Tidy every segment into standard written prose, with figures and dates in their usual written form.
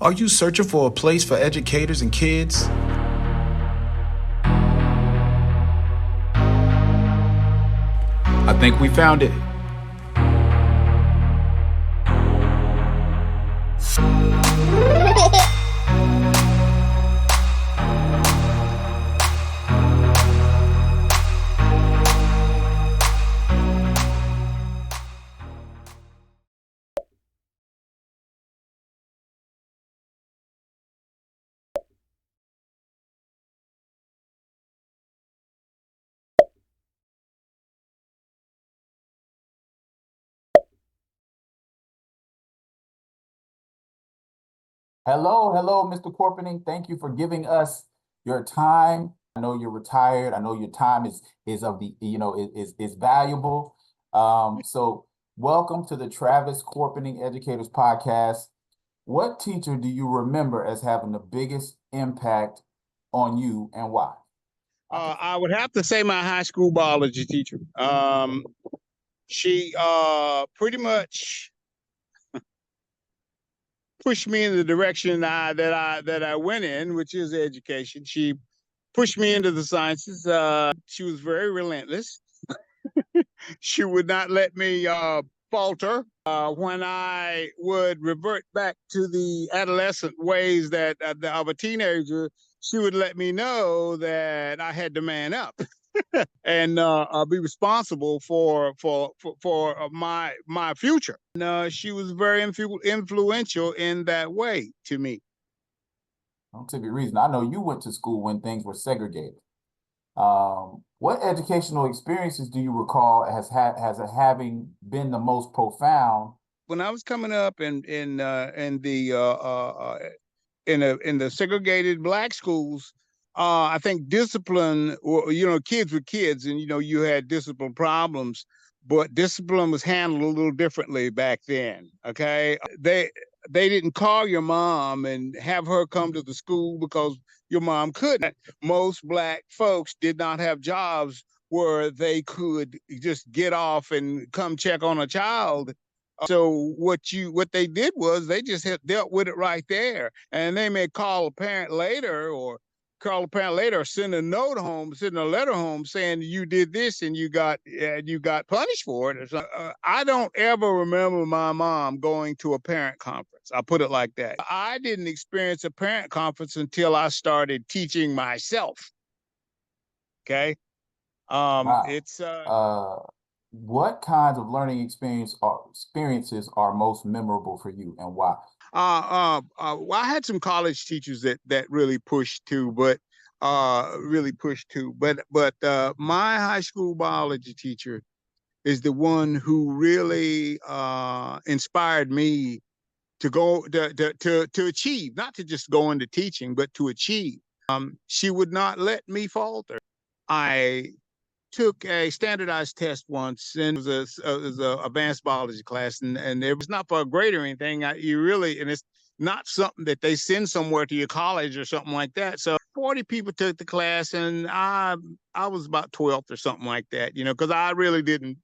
Are you searching for a place for educators and kids? I think we found it. Hello, Mr. Corpening. Thank you for giving us your time. I know you're retired. I know your time is of the, is valuable. So welcome to the Travis Corpening Educators Podcast. What teacher do you remember as having the biggest impact on you and why? I would have to say my high school biology teacher. She pretty much pushed me in the direction that I went in, which is education. She pushed me into the sciences. She was very relentless. She would not let me falter. When I would revert back to the adolescent ways that of a teenager, she would let me know that I had to man up and be responsible for my future. And she was very influential in that way to me. Don't take a reason. I know you went to school when things were segregated. What educational experiences do you recall as having been the most profound? When I was coming up in the segregated black schools, I think discipline, kids were kids, and you had discipline problems, but discipline was handled a little differently back then. Okay, they didn't call your mom and have her come to the school because your mom couldn't. Most black folks did not have jobs where they could just get off and come check on a child. So what they did was they just dealt with it right there, and they may call a parent later or send a note home, send a letter home saying you did this and you got punished for it. I don't ever remember my mom going to a parent conference. I put it like that. I didn't experience a parent conference until I started teaching myself. Okay, Wow. it's What kinds of learning experiences are most memorable for you and why? Well, I had some college teachers that really pushed too, but my high school biology teacher is the one who really inspired me to go to achieve, not to just go into teaching, but to achieve. She would not let me falter. I took a standardized test once, and it was a advanced biology class, and it was not for a grade or anything. And it's not something that they send somewhere to your college or something like that. So 40 people took the class, and I was about 12th or something like that, because I really didn't,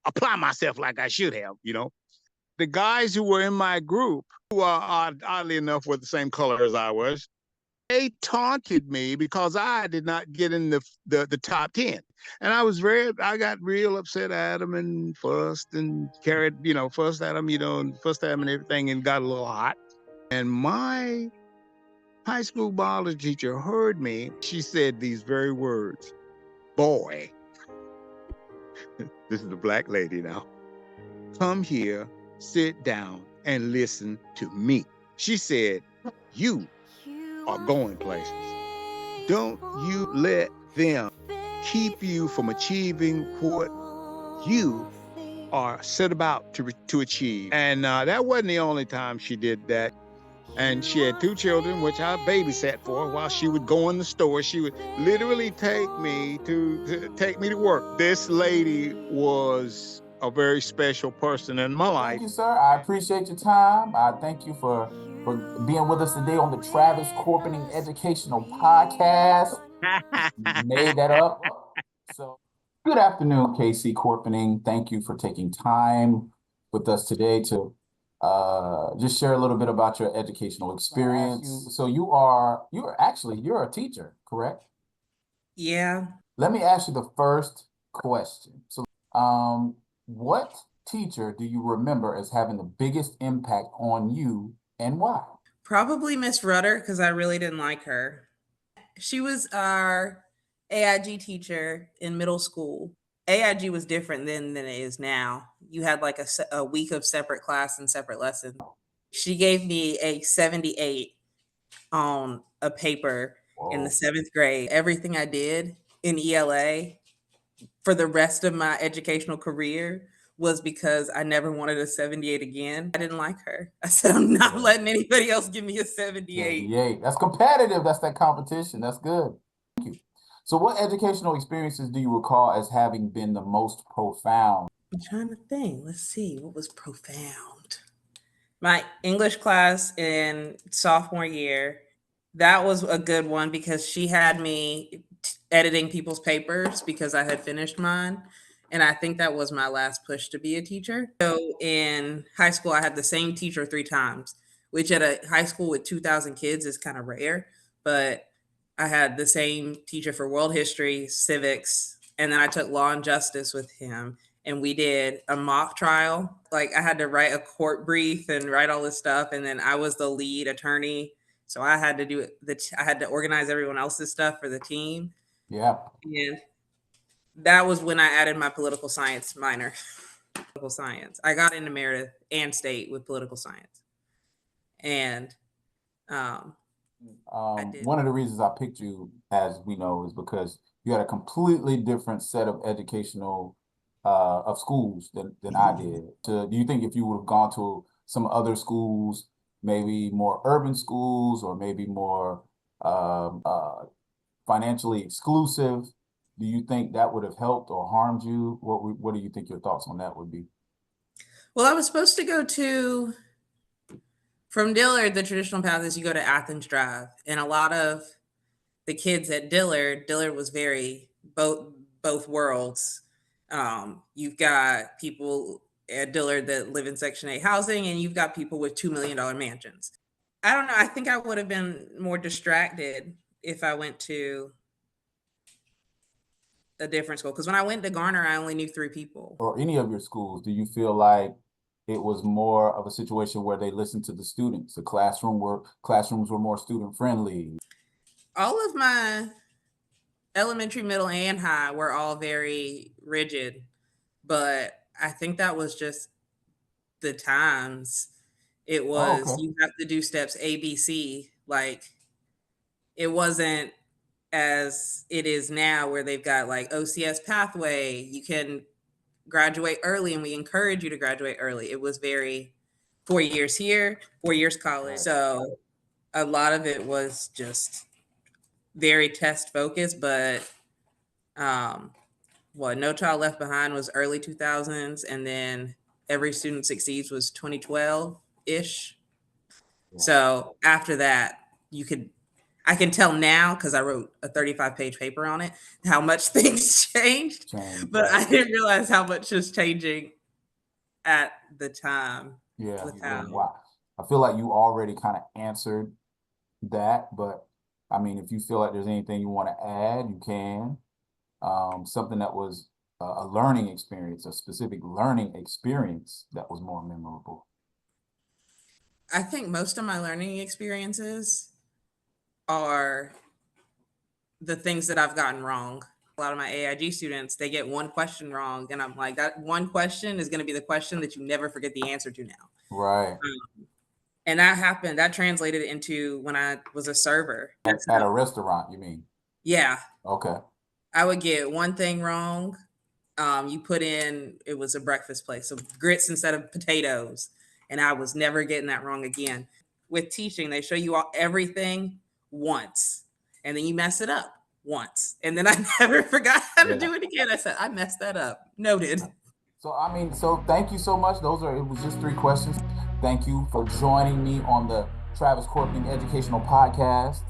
apply myself like I should have. The guys who were in my group, who are oddly enough were the same color as I was, they taunted me because I did not get in the top 10. And I got real upset at them and fussed and fussed at them, and fussed at them and everything, and got a little hot. And my high school biology teacher heard me. She said these very words: "Boy," this is the black lady now, "come here, sit down, and listen to me." She said, "You are going places. Don't you let them keep you from achieving what you are set about to achieve." And that wasn't the only time she did that. And she had 2 children, which I babysat for while she would go in the store. She would literally take me to work. This lady was a very special person in my life. Thank you, sir. I appreciate your time. I thank you for being with us today on the Travis Corpening Educational Podcast. You made that up. So, good afternoon, KC Corpening. Thank you for taking time with us today to just share a little bit about your educational experience. So you're a teacher, correct? Yeah. Let me ask you the first question. So, what teacher do you remember as having the biggest impact on you and why? Probably Miss Rudder, because I really didn't like her. She was our AIG teacher in middle school. AIG was different then than it is now. You had like a week of separate class and separate lessons. She gave me a 78 on a paper in the Whoa. 7th grade. Everything I did in ELA for the rest of my educational career was because I never wanted a 78 again. I didn't like her. I said, I'm not Yeah. letting anybody else give me a 78. 78. That's competitive. That's that competition. That's good. Thank you. So what educational experiences do you recall as having been the most profound? I'm trying to think. Let's see. What was profound? My English class in sophomore year, that was a good one because she had me editing people's papers because I had finished mine. And I think that was my last push to be a teacher. So in high school, I had the same teacher 3 times, which at a high school with 2,000 kids is kind of rare. But I had the same teacher for world history, civics, and then I took law and justice with him. And we did a mock trial. Like I had to write a court brief and write all this stuff. And then I was the lead attorney. So I had to do it. I had to organize everyone else's stuff for the team. Yeah. And that was when I added my political science minor. Political science. I got into Meredith and State with political science. And one of the reasons I picked you, as we know, is because you had a completely different set of educational of schools than I did. Do you think if you would have gone to some other schools, maybe more urban schools or maybe more financially exclusive, do you think that would have helped or harmed you? What do you think your thoughts on that would be? Well, I was supposed to go to, from Dillard, the traditional path is you go to Athens Drive. And a lot of the kids at Dillard was very both worlds. You've got people at Dillard that live in Section 8 housing, and you've got people with $2 million mansions. I don't know. I think I would have been more distracted if I went to a different school. Because when I went to Garner, I only knew 3 people. Or any of your schools, do you feel like it was more of a situation where they listened to the students? The classrooms were more student friendly? All of my elementary, middle, and high were all very rigid, but I think that was just the times. It was, okay. You have to do steps A, B, C. Like it wasn't as it is now where they've got like OCS pathway. You can graduate early and we encourage you to graduate early. It was very 4 years here, 4 years college. Right. So a lot of it was just very test focused, but No Child Left Behind was early 2000s, and then Every Student Succeeds was 2012-ish. Yeah. So after that, I can tell now, because I wrote a 35-page paper on it, how much things changed, but I didn't realize how much was changing at the time. Yeah. Wow. I feel like you already kind of answered that, but I mean, if you feel like there's anything you want to add, you can. Something that was a learning experience, a specific learning experience that was more memorable. I think most of my learning experiences are the things that I've gotten wrong. A lot of my AIG students, they get one question wrong, and I'm like, that one question is going to be the question that you never forget the answer to now. Right. And that happened. That translated into when I was a server. At a restaurant, you mean? Yeah. Okay. I would get one thing wrong. You put in, it was a breakfast place, so grits instead of potatoes. And I was never getting that wrong again. With teaching, they show you everything once, and then you mess it up once. And then I never forgot how to do it again. I said, I messed that up. Noted. So thank you so much. It was just 3 questions. Thank you for joining me on the Travis Corpening Educational Podcast.